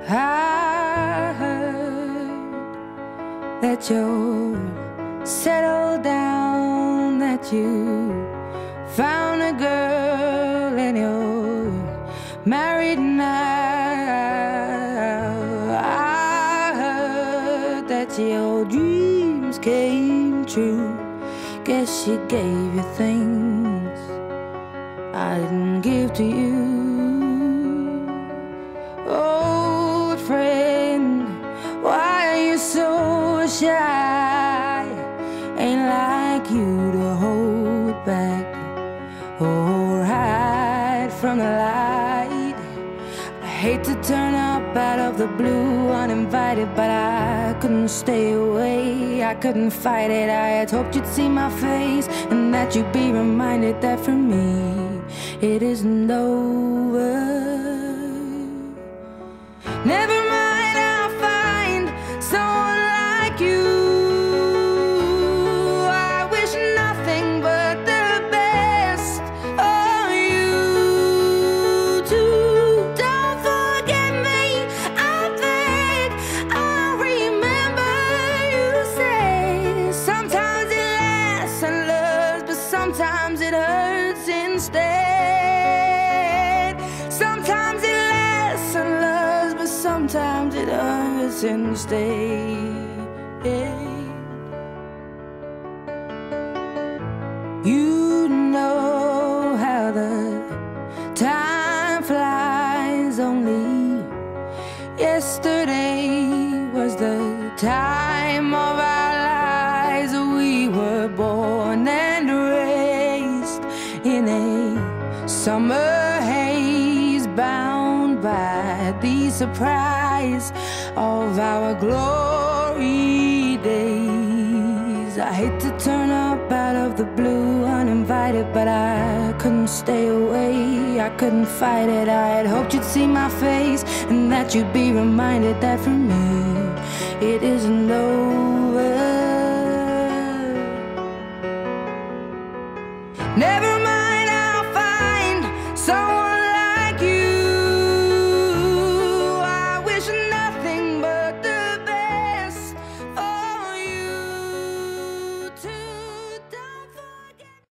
I heard that you're settled down, that you found a girl and you're married now. I heard that your dreams came true. Guess she gave you things I didn't give to you. Old friend, why are you so shy? Ain't like you to hold back or hide from the light. I hate to turn up out of the blue uninvited, but I couldn't stay away, I couldn't fight it. I had hoped you'd see my face and that you'd be reminded that for me it isn't over. Never mind, I'll find someone like you. I wish nothing but the best of you too. Don't forget me, I beg. I remember you say sometimes it lasts and loves, but sometimes it hurts instead. Sometimes it lasts and loves, but sometimes it hurts instead. You know how the time flies. Only yesterday was the time of our lives. We were born and raised in a summer haze, bound by the surprise of our glory days. I hate to turn up out of the blue uninvited, but I couldn't stay away, I couldn't fight it. I had hoped you'd see my face and that you'd be reminded that for me it isn't over. Never